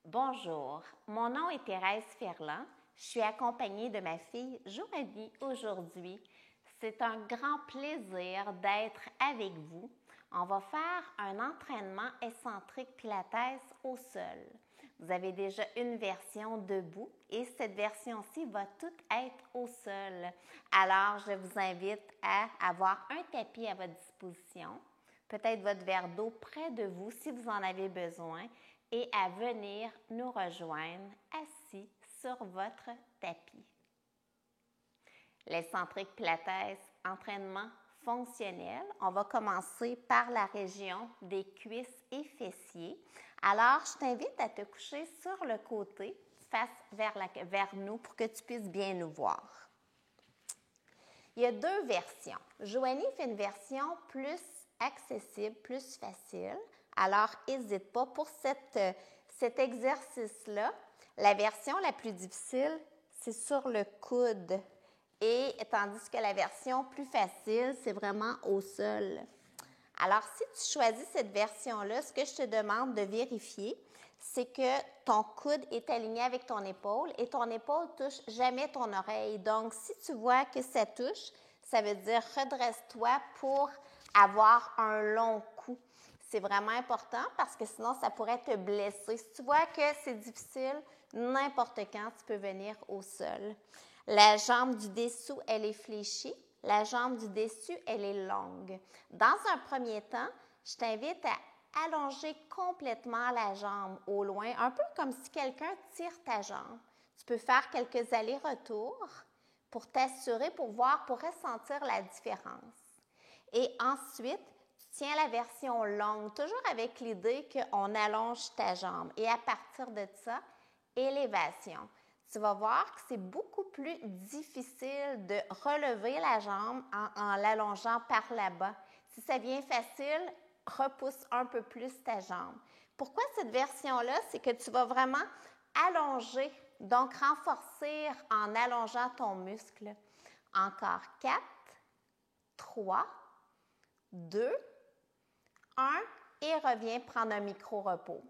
Bonjour, mon nom est Thérèse Ferland. Je suis accompagnée de ma fille Joanie aujourd'hui. C'est un grand plaisir d'être avec vous. On va faire un entraînement excentrique pilates au sol. Vous avez déjà une version debout et cette version-ci va toute être au sol. Alors, je vous invite à avoir un tapis à votre disposition, peut-être votre verre d'eau près de vous si vous en avez besoin, et à venir nous rejoindre assis sur votre tapis. L'excentrique pilates, entraînement fonctionnel. On va commencer par la région des cuisses et fessiers. Alors, je t'invite à te coucher sur le côté, face vers nous pour que tu puisses bien nous voir. Il y a deux versions. Joanie fait une version plus accessible, plus facile. Alors, n'hésite pas. Pour cet exercice-là, la version la plus difficile, c'est sur le coude. Et tandis que la version plus facile, c'est vraiment au sol. Alors, si tu choisis cette version-là, ce que je te demande de vérifier, c'est que ton coude est aligné avec ton épaule et ton épaule touche jamais ton oreille. Donc, si tu vois que ça touche, ça veut dire redresse-toi pour avoir un long cou. C'est vraiment important parce que sinon, ça pourrait te blesser. Si tu vois que c'est difficile, n'importe quand, tu peux venir au sol. La jambe du dessous, elle est fléchie. La jambe du dessus, elle est longue. Dans un premier temps, je t'invite à allonger complètement la jambe au loin, un peu comme si quelqu'un tire ta jambe. Tu peux faire quelques allers-retours pour t'assurer, pour voir, pour ressentir la différence. Et ensuite, tu tiens la version longue, toujours avec l'idée qu'on allonge ta jambe. Et à partir de ça, élévation. Tu vas voir que c'est beaucoup plus difficile de relever la jambe en l'allongeant par là-bas. Si ça vient facile, repousse un peu plus ta jambe. Pourquoi cette version-là? C'est que tu vas vraiment allonger, donc renforcer en allongeant ton muscle. Encore 4, 3, 2, 1 et reviens prendre un micro-repos.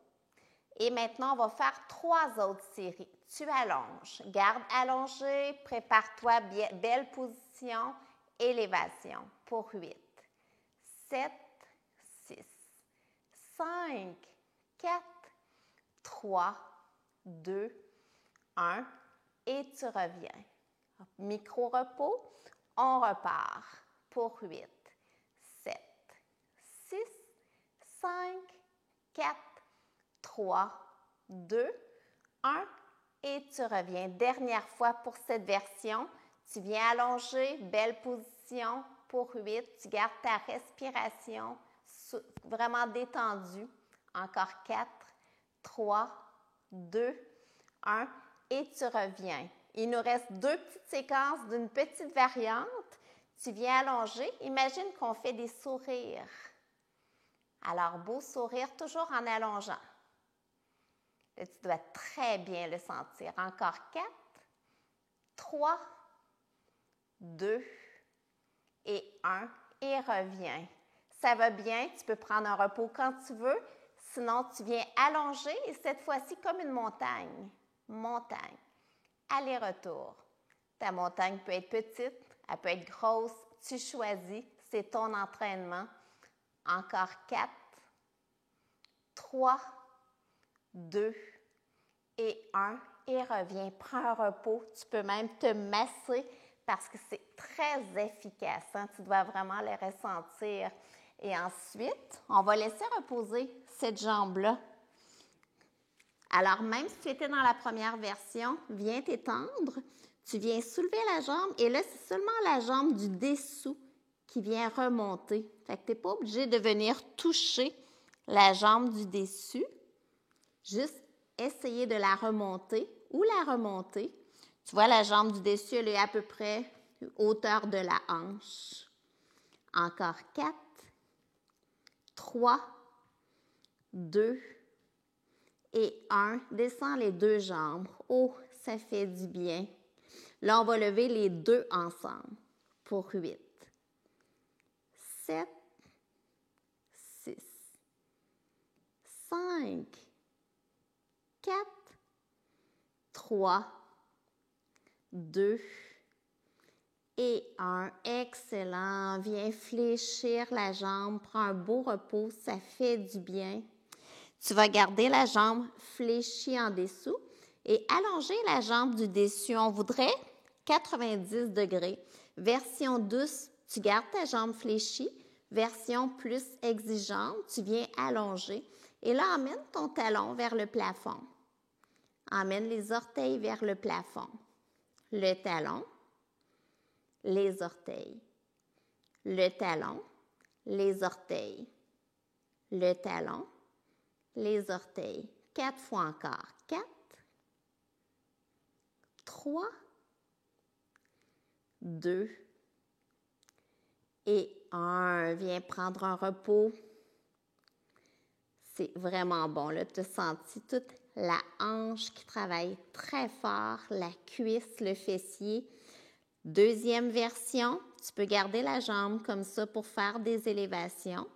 Et maintenant, on va faire 3 autres séries. Tu allonges. Garde allongé, prépare-toi, belle position, élévation pour 8, 7, 6, 5, 4, 3, 2, 1 et tu reviens. Micro-repos, on repart pour 8, 7, 6, 5, 4, 3, 2, 1 et tu reviens. Dernière fois pour cette version. Tu viens allonger, belle position pour 8. Tu gardes ta respiration vraiment détendue. Encore 4, 3, 2, 1 et tu reviens. Il nous reste 2 petites séquences d'une petite variante. Tu viens allonger. Imagine qu'on fait des sourires. Alors, beau sourire, toujours en allongeant. Là, tu dois très bien le sentir. Encore 4, 3, 2 et 1 et reviens. Ça va bien, tu peux prendre un repos quand tu veux. Sinon, tu viens allonger et cette fois-ci comme une montagne. Montagne. Aller-retour. Ta montagne peut être petite, elle peut être grosse. Tu choisis, c'est ton entraînement. Encore 4, 3, 2 et 1 et reviens. Prends un repos. Tu peux même te masser parce que c'est très efficace. Hein? Tu dois vraiment le ressentir. Et ensuite, on va laisser reposer cette jambe-là. Alors, même si tu étais dans la première version, viens t'étendre. Tu viens soulever la jambe et là, c'est seulement la jambe du dessous qui vient remonter. Fait que tu n'es pas obligé de venir toucher la jambe du dessus. Juste essayer de la remonter ou la remonter. Tu vois, la jambe du dessus, elle est à peu près hauteur de la hanche. Encore 4, 3, 2 et 1. Descends les 2 jambes. Oh, ça fait du bien. Là, on va lever les 2 ensemble pour 8, 7, 6, 5, 4, 4, 3, 2 et 1. Excellent. Viens fléchir la jambe. Prends un beau repos. Ça fait du bien. Tu vas garder la jambe fléchie en dessous et allonger la jambe du dessus. On voudrait 90 degrés. Version douce, tu gardes ta jambe fléchie. Version plus exigeante, tu viens allonger. Et là, emmène ton talon vers le plafond. Emmène les orteils vers le plafond. Le talon, les orteils. Le talon, les orteils. Le talon, les orteils. 4 fois encore. 4, 3, 2 et 1. Viens prendre un repos. C'est vraiment bon, là. Tu as senti toute la hanche qui travaille très fort, la cuisse, le fessier. Deuxième version, tu peux garder la jambe comme ça pour faire des élévations.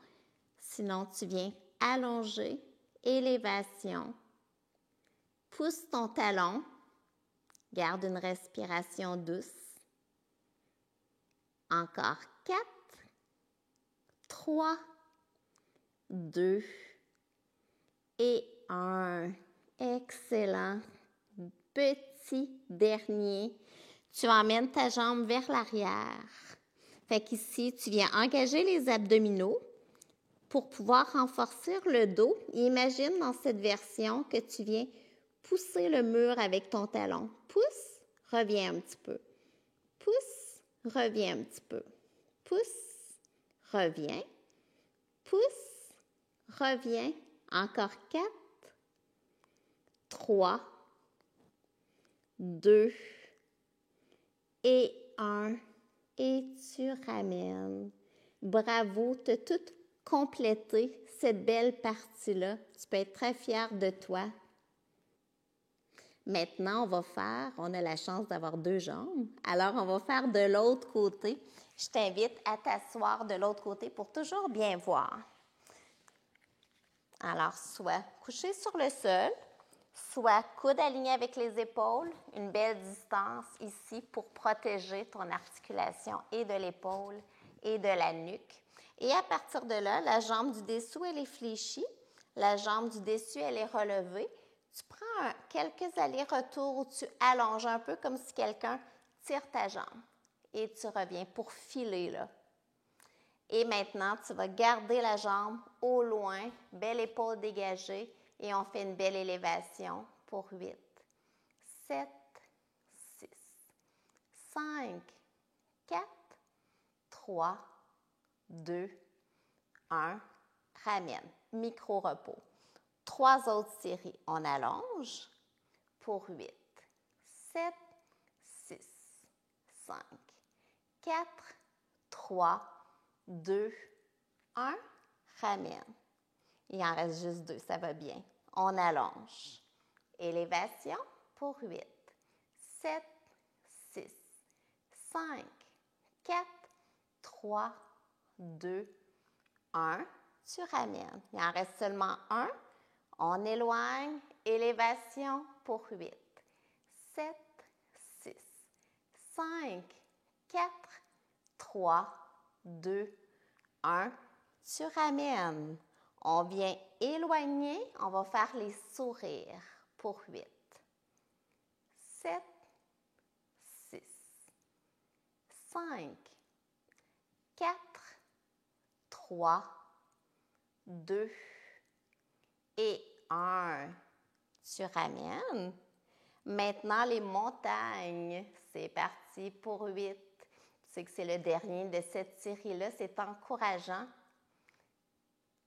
Sinon, tu viens allonger, élévation. Pousse ton talon. Garde une respiration douce. Encore 4, 3, 2 et 1. Excellent. Petit dernier. Tu emmènes ta jambe vers l'arrière. Fait qu'ici, tu viens engager les abdominaux pour pouvoir renforcer le dos. Imagine dans cette version que tu viens pousser le mur avec ton talon. Pousse, reviens un petit peu. Pousse, reviens un petit peu. Pousse, reviens. Pousse, reviens. Encore 4, 3, 2 et 1. Et tu ramènes. Bravo, tu as tout complété cette belle partie-là. Tu peux être très fière de toi. Maintenant, on a la chance d'avoir 2 jambes. Alors, on va faire de l'autre côté. Je t'invite à t'asseoir de l'autre côté pour toujours bien voir. Alors, soit couché sur le sol, soit coude aligné avec les épaules, une belle distance ici pour protéger ton articulation et de l'épaule et de la nuque. Et à partir de là, la jambe du dessous, elle est fléchie. La jambe du dessus, elle est relevée. Tu prends quelques allers-retours où tu allonges un peu comme si quelqu'un tire ta jambe. Et tu reviens pour filer là. Et maintenant, tu vas garder la jambe au loin, belle épaule dégagée, et on fait une belle élévation pour 8, 7, 6, 5, 4, 3, 2, 1. Ramène. Micro-repos. 3 autres séries. On allonge pour 8, 7, 6, 5, 4, 3, 2, 1, ramène. Il en reste juste 2, ça va bien. On allonge. Élévation pour 8, 7, 6, 5, 4, 3, 2, 1. Tu ramènes. Il en reste seulement 1. On éloigne. Élévation pour 8, 7, 6, 5, 4, 3, 2, 1. Tu ramènes. On vient éloigner. On va faire les sourires pour 8, 7, 6, 5, 4, 3, 2 et 1. Tu ramènes. Maintenant, les montagnes. C'est parti pour 8. Tu sais que c'est le dernier de cette série-là. C'est encourageant.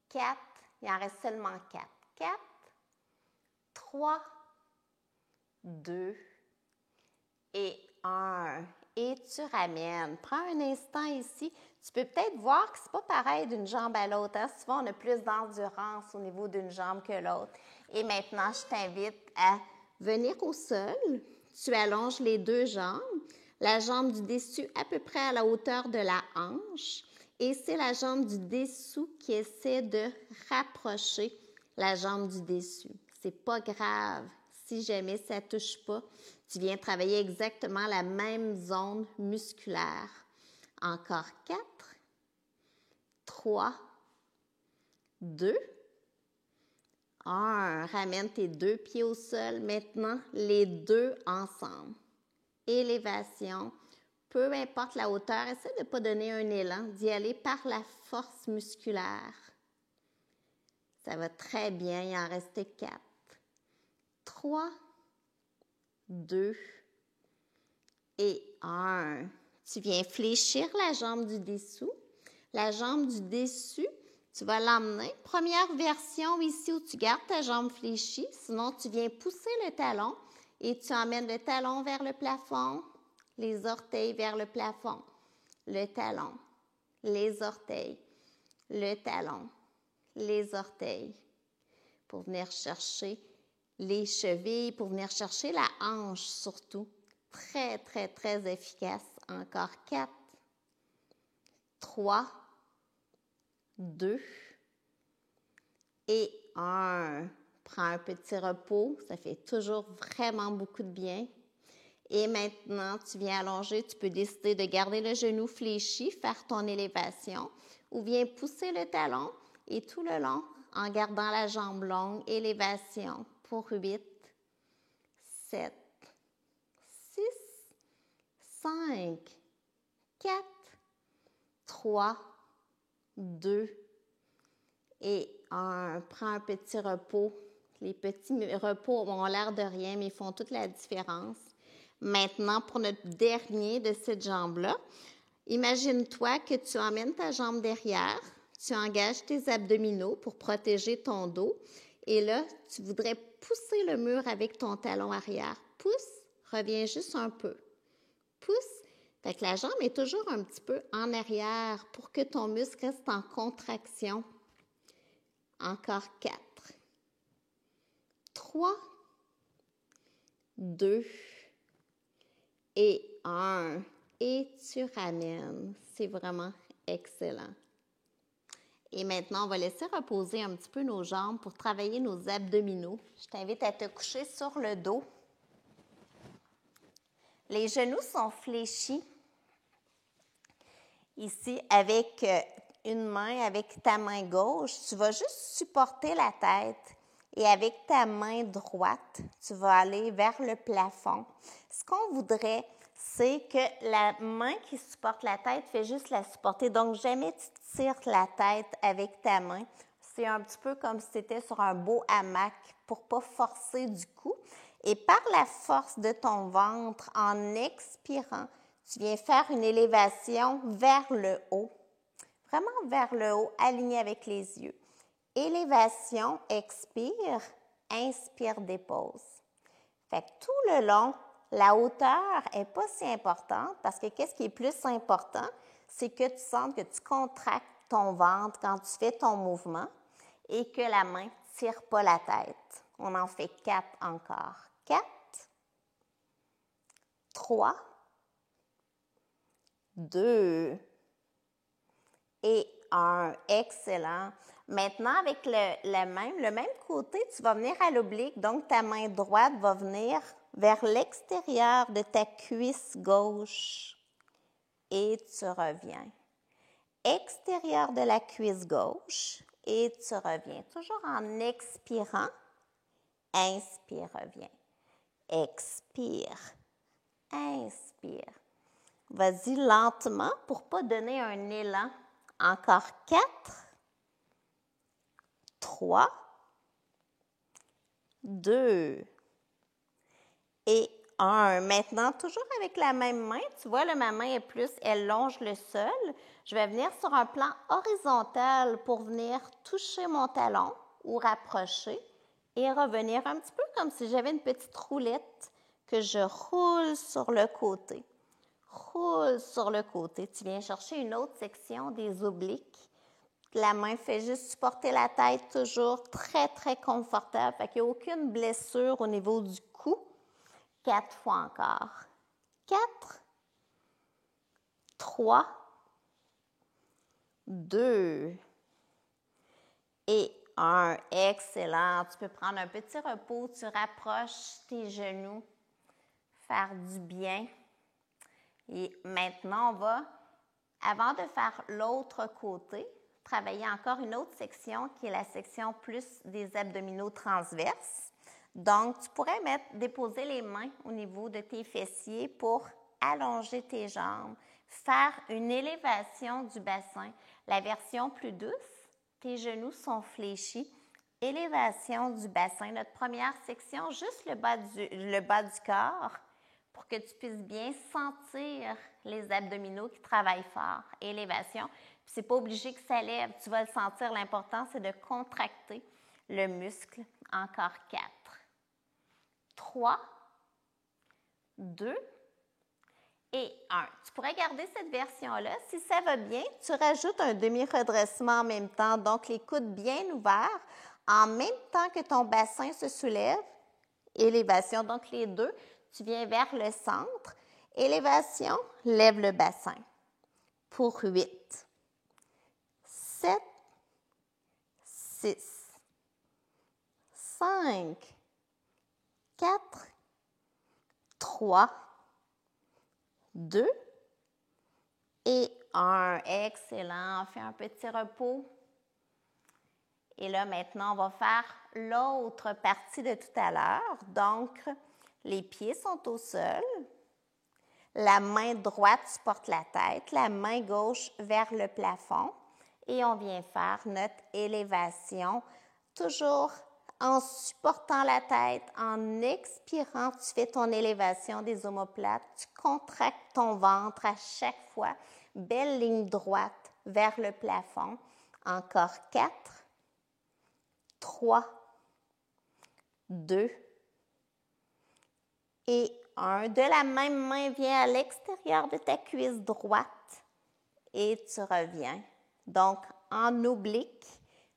4. Il en reste seulement 4. 4, 3, 2 et 1. Et tu ramènes. Prends un instant ici. Tu peux peut-être voir que ce n'est pas pareil d'une jambe à l'autre. Hein? Souvent, on a plus d'endurance au niveau d'une jambe que l'autre. Et maintenant, je t'invite à venir au sol. Tu allonges les 2 jambes. La jambe du dessus à peu près à la hauteur de la hanche. Et c'est la jambe du dessous qui essaie de rapprocher la jambe du dessus. C'est pas grave. si jamais ça ne touche pas, tu viens travailler exactement la même zone musculaire. Encore 4, 3, 2, 1. Ramène tes 2 pieds au sol. Maintenant, les 2 ensemble. Élévation. Peu importe la hauteur, essaie de ne pas donner un élan, d'y aller par la force musculaire. Ça va très bien, il en reste 4. 3, 2 et 1. Tu viens fléchir la jambe du dessous. La jambe du dessus, tu vas l'emmener. Première version ici où tu gardes ta jambe fléchie. Sinon, tu viens pousser le talon et tu emmènes le talon vers le plafond, les orteils vers le plafond, le talon, les orteils, le talon, les orteils. Pour venir chercher les chevilles, pour venir chercher la hanche surtout. Très, très, très efficace. Encore 4, 3, 2 et 1. Prends un petit repos. Ça fait toujours vraiment beaucoup de bien. Et maintenant, tu viens allonger. Tu peux décider de garder le genou fléchi, faire ton élévation ou viens pousser le talon et tout le long, en gardant la jambe longue, élévation pour 8, 7, 6, 5, 4, 3, 2 et 1. Prends un petit repos. Les petits repos ont l'air de rien, mais ils font toute la différence. Maintenant, pour notre dernier de cette jambe-là, imagine-toi que tu emmènes ta jambe derrière, tu engages tes abdominaux pour protéger ton dos et là, tu voudrais pousser le mur avec ton talon arrière. Pousse, reviens juste un peu. Pousse. Fait que la jambe est toujours un petit peu en arrière pour que ton muscle reste en contraction. Encore 4, 3, 2 et 1. Et tu ramènes. C'est vraiment excellent. Et maintenant, on va laisser reposer un petit peu nos jambes pour travailler nos abdominaux. Je t'invite à te coucher sur le dos. Les genoux sont fléchis. Ici, avec une main, avec ta main gauche, tu vas juste supporter la tête. Et avec ta main droite, tu vas aller vers le plafond. Ce qu'on voudrait, c'est que la main qui supporte la tête fait juste la supporter. Donc, jamais tu tires la tête avec ta main. C'est un petit peu comme si tu étais sur un beau hamac pour ne pas forcer du cou. Et par la force de ton ventre, en expirant, tu viens faire une élévation vers le haut. Vraiment vers le haut, aligné avec les yeux. Élévation, expire, inspire, dépose. Fait que tout le long, la hauteur n'est pas si importante parce que qu'est-ce qui est plus important, c'est que tu sens que tu contractes ton ventre quand tu fais ton mouvement et que la main ne tire pas la tête. On en fait 4 encore. 4, 3, 2 et 1. Excellent. Maintenant, avec le même côté, tu vas venir à l'oblique. Donc, ta main droite va venir vers l'extérieur de ta cuisse gauche. Et tu reviens. Extérieur de la cuisse gauche. Et tu reviens. Toujours en expirant. Inspire, reviens. Expire. Inspire. Vas-y lentement pour ne pas donner un élan. Encore 4, 3, 2 et 1. Maintenant, toujours avec la même main, tu vois, là, ma main est plus, elle longe le sol. Je vais venir sur un plan horizontal pour venir toucher mon talon ou rapprocher et revenir un petit peu comme si j'avais une petite roulette que je roule sur le côté. Roule sur le côté. Tu viens chercher une autre section des obliques. La main fait juste supporter la tête, toujours très, très confortable. Fait qu'il n'y a aucune blessure au niveau du cou. 4 fois encore. 4, 3, 2 et 1. Excellent. Tu peux prendre un petit repos, tu rapproches tes genoux, faire du bien. Et maintenant, on va, avant de faire l'autre côté, travailler encore une autre section qui est la section plus des abdominaux transverses. Donc, tu pourrais déposer les mains au niveau de tes fessiers pour allonger tes jambes, faire une élévation du bassin. La version plus douce, tes genoux sont fléchis. Élévation du bassin. Notre première section, juste le bas du corps pour que tu puisses bien sentir les abdominaux qui travaillent fort. Élévation. Ce n'est pas obligé que ça lève. Tu vas le sentir. L'important, c'est de contracter le muscle. Encore 4. 3, 2 et 1. Tu pourrais garder cette version-là. Si ça va bien, tu rajoutes un demi-redressement en même temps. Donc, les coudes bien ouverts. En même temps que ton bassin se soulève, élévation. Donc, les deux, tu viens vers le centre. Élévation, lève le bassin. Pour 8, 7, 6, 5, 4, 3, 2 et 1. Excellent. Fais un petit repos. Et là, maintenant, on va faire l'autre partie de tout à l'heure. Donc, les pieds sont au sol. La main droite supporte la tête, la main gauche vers le plafond. Et on vient faire notre élévation, toujours en supportant la tête, en expirant, tu fais ton élévation des omoplates, tu contractes ton ventre à chaque fois. Belle ligne droite vers le plafond. Encore 4, 3, 2 et 1. De la même main, viens à l'extérieur de ta cuisse droite et tu reviens. Donc, en oblique,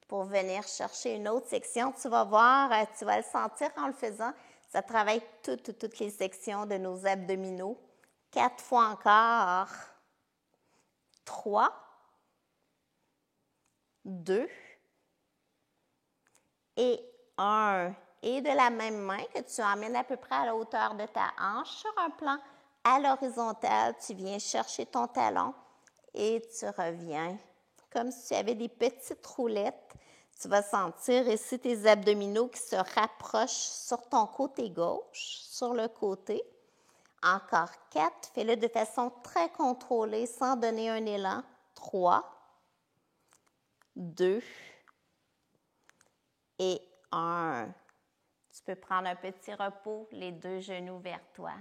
pour venir chercher une autre section, tu vas voir, tu vas le sentir en le faisant, ça travaille toutes les sections de nos abdominaux. 4 fois encore. 3, 2 et 1. Et de la même main que tu emmènes à peu près à la hauteur de ta hanche sur un plan à l'horizontale, tu viens chercher ton talon et tu reviens. Comme si tu avais des petites roulettes, tu vas sentir ici tes abdominaux qui se rapprochent sur ton côté gauche, sur le côté. Encore 4, fais-le de façon très contrôlée sans donner un élan. 3, 2 et 1. Tu peux prendre un petit repos, les deux genoux vers toi.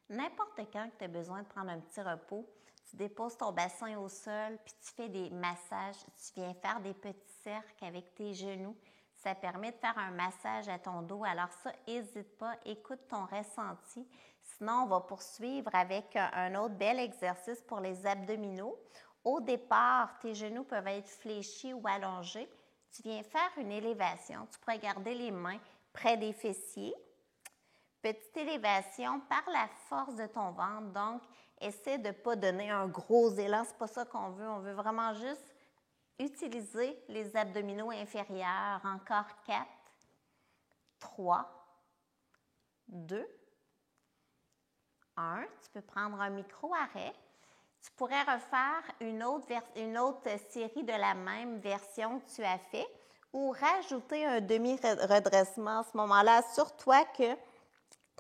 N'importe quand que tu as besoin de prendre un petit repos, tu déposes ton bassin au sol, puis tu fais des massages. Tu viens faire des petits cercles avec tes genoux. Ça permet de faire un massage à ton dos. Alors ça, n'hésite pas, écoute ton ressenti. Sinon, on va poursuivre avec un autre bel exercice pour les abdominaux. Au départ, tes genoux peuvent être fléchis ou allongés. Tu viens faire une élévation. Tu pourrais garder les mains près des fessiers. Petite élévation par la force de ton ventre. Donc, essaie de ne pas donner un gros élan. Ce n'est pas ça qu'on veut. On veut vraiment juste utiliser les abdominaux inférieurs. Encore 4, 3, 2, 1. Tu peux prendre un micro-arrêt. Tu pourrais refaire une autre série de la même version que tu as fait ou rajouter un demi-redressement à ce moment-là. Assure-toi que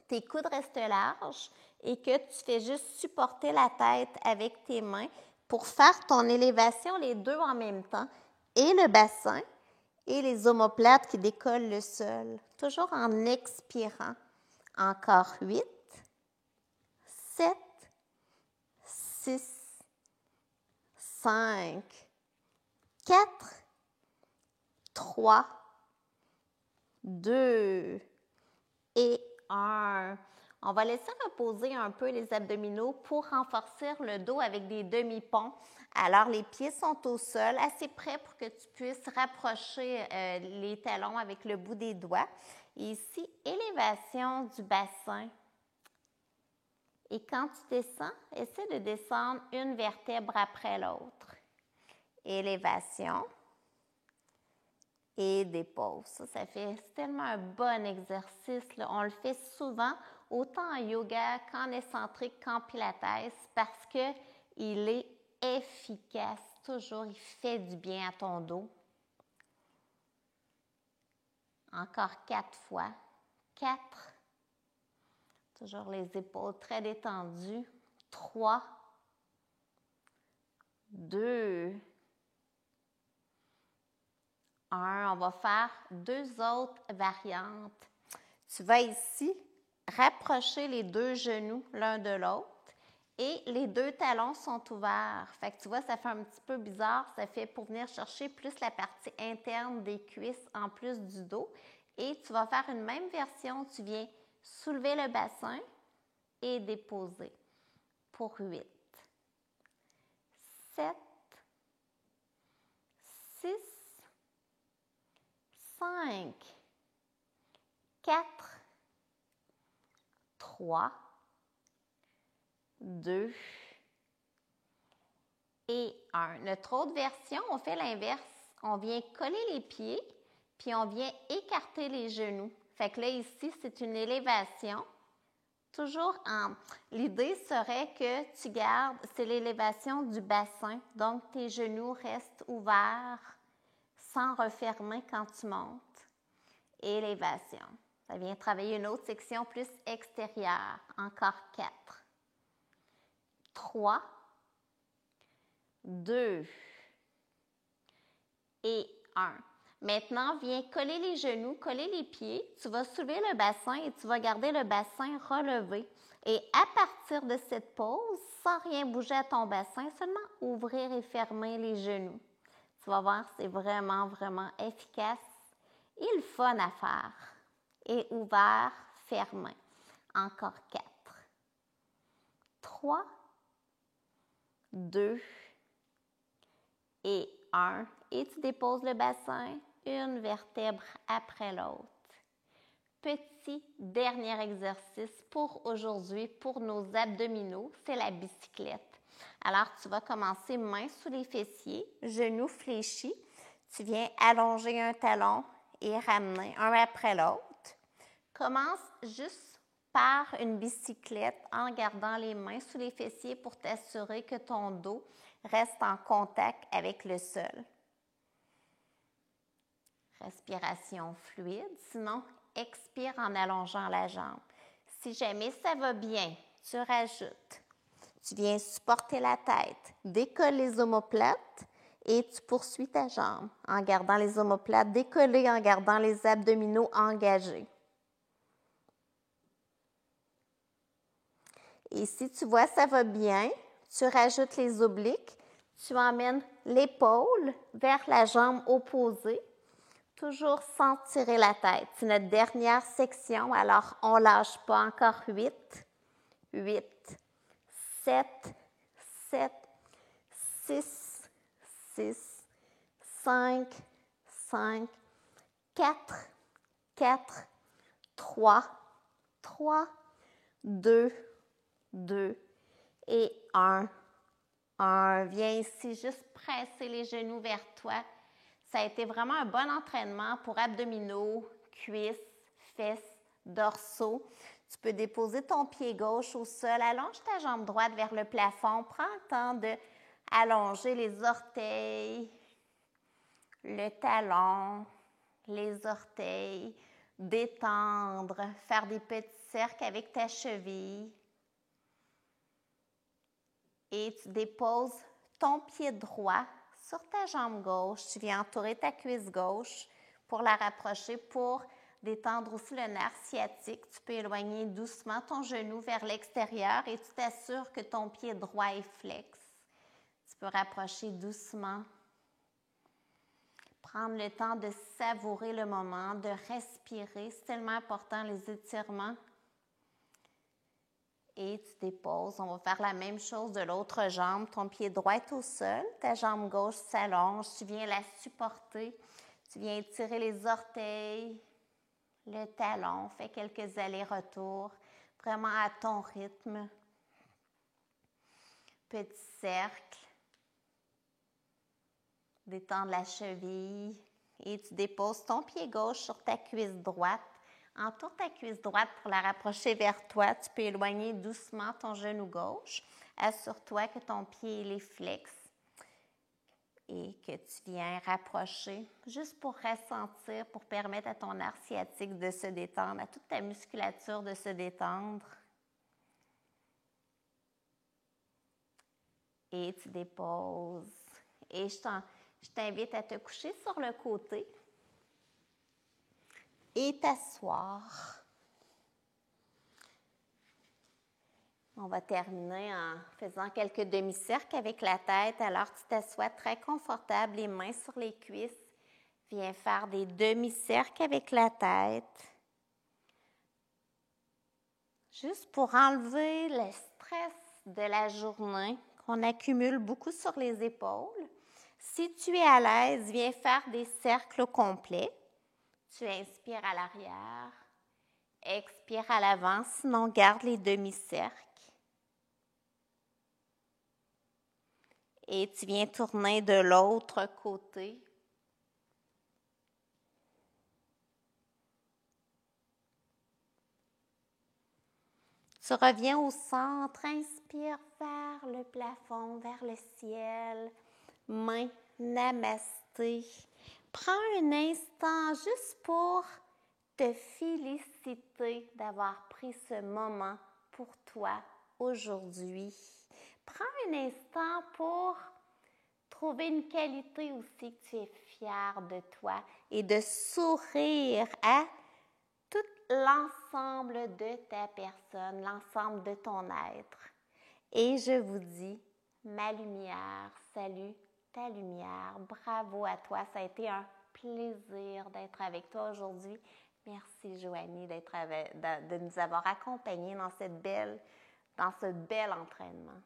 tes coudes restent larges et que tu fais juste supporter la tête avec tes mains pour faire ton élévation, les deux en même temps, et le bassin et les omoplates qui décollent le sol. Toujours en expirant. Encore 8, 7, 6, 5, 4, 3, 2 et 1. On va laisser reposer un peu les abdominaux pour renforcer le dos avec des demi-ponts. Alors, les pieds sont au sol, assez près pour que tu puisses rapprocher les talons avec le bout des doigts. Et ici, élévation du bassin. Et quand tu descends, essaie de descendre une vertèbre après l'autre. Élévation. et dépose. Ça fait tellement un bon exercice, là. On le fait souvent, autant en yoga qu'en excentrique, qu'en pilates, parce qu'il est efficace. Toujours, il fait du bien à ton dos. Encore 4 fois. 4. Toujours les épaules très détendues. 3. 2. 1. On va faire 2 autres variantes. Tu vas ici rapprocher les 2 genoux l'un de l'autre et les 2 talons sont ouverts. Fait que tu vois, ça fait un petit peu bizarre. Ça fait pour venir chercher plus la partie interne des cuisses en plus du dos. Et tu vas faire une même version. Tu viens soulever le bassin et déposer pour 8, 7, 6, 5, 4, 3, 2 et 1. Notre autre version, on fait l'inverse. On vient coller les pieds, puis on vient écarter les genoux. Fait que là, ici, c'est une élévation. Toujours l'idée serait que tu gardes, c'est l'élévation du bassin. Donc, tes genoux restent ouverts sans refermer quand tu montes. Élévation. Ça vient travailler une autre section plus extérieure. Encore 4. 3, 2 et 1. Maintenant, viens coller les genoux, coller les pieds. Tu vas soulever le bassin et tu vas garder le bassin relevé. Et à partir de cette pose, sans rien bouger à ton bassin, seulement ouvrir et fermer les genoux. Tu vas voir, c'est vraiment, vraiment efficace et le fun à faire. Et ouvert, fermé. Encore 4. 3, 2 et 1. Et tu déposes le bassin, une vertèbre après l'autre. Petit dernier exercice pour aujourd'hui, pour nos abdominaux, c'est la bicyclette. Alors, tu vas commencer main sous les fessiers, genoux fléchis. Tu viens allonger un talon et ramener un après l'autre. Commence juste par une bicyclette en gardant les mains sous les fessiers pour t'assurer que ton dos reste en contact avec le sol. Respiration fluide, sinon expire en allongeant la jambe. Si jamais ça va bien, tu rajoutes. Tu viens supporter la tête, décolle les omoplates et tu poursuis ta jambe en gardant les omoplates décollées, en gardant les abdominaux engagés. Et si tu vois ça va bien, tu rajoutes les obliques, tu emmènes l'épaule vers la jambe opposée, toujours sans tirer la tête. C'est notre dernière section, alors on ne lâche pas. Encore 8, 8, 7, 7, 6, 6, 5, 5, 4, 4, 3, 3, 2, 2 et 1. 1. Viens ici, juste presser les genoux vers toi. Ça a été vraiment un bon entraînement pour abdominaux, cuisses, fesses, dorsaux. Tu peux déposer ton pied gauche au sol. Allonge ta jambe droite vers le plafond. Prends le temps d'allonger les orteils, le talon, les orteils, détendre, faire des petits cercles avec ta cheville. Et tu déposes ton pied droit sur ta jambe gauche. Tu viens entourer ta cuisse gauche pour la rapprocher, pour détendre aussi le nerf sciatique. Tu peux éloigner doucement ton genou vers l'extérieur et tu t'assures que ton pied droit est flex. Tu peux rapprocher doucement. Prendre le temps de savourer le moment, de respirer. C'est tellement important, les étirements. Et tu déposes. On va faire la même chose de l'autre jambe. Ton pied droit est au sol. Ta jambe gauche s'allonge. Tu viens la supporter. Tu viens étirer les orteils, le talon. Fais quelques allers-retours. Vraiment à ton rythme. Petit cercle. Détendre la cheville Et tu déposes ton pied gauche sur ta cuisse droite. Entoure ta cuisse droite pour la rapprocher vers toi. Tu peux éloigner doucement ton genou gauche. Assure-toi que ton pied est flex et que tu viens rapprocher juste pour ressentir, pour permettre à ton arc sciatique de se détendre, à toute ta musculature de se détendre. Et tu déposes. Et je t'invite à te coucher sur le côté et t'asseoir. On va terminer en faisant quelques demi-cercles avec la tête. Alors, tu t'assois très confortable, les mains sur les cuisses. Viens faire des demi-cercles avec la tête. Juste pour enlever le stress de la journée qu'on accumule beaucoup sur les épaules. Si tu es à l'aise, viens faire des cercles complets. Tu inspires à l'arrière, expire à l'avant, sinon garde les demi-cercles. Et tu viens tourner de l'autre côté. Tu reviens au centre, inspire vers le plafond, vers le ciel. Main, namasté. Prends un instant juste pour te féliciter d'avoir pris ce moment pour toi aujourd'hui. Prends un instant pour trouver une qualité aussi que tu es fier de toi et de sourire à tout l'ensemble de ta personne, l'ensemble de ton être. Et je vous dis, ma lumière, salut ta lumière, bravo à toi, ça a été un plaisir d'être avec toi aujourd'hui. Merci Joanie de nous avoir accompagnés dans ce bel entraînement.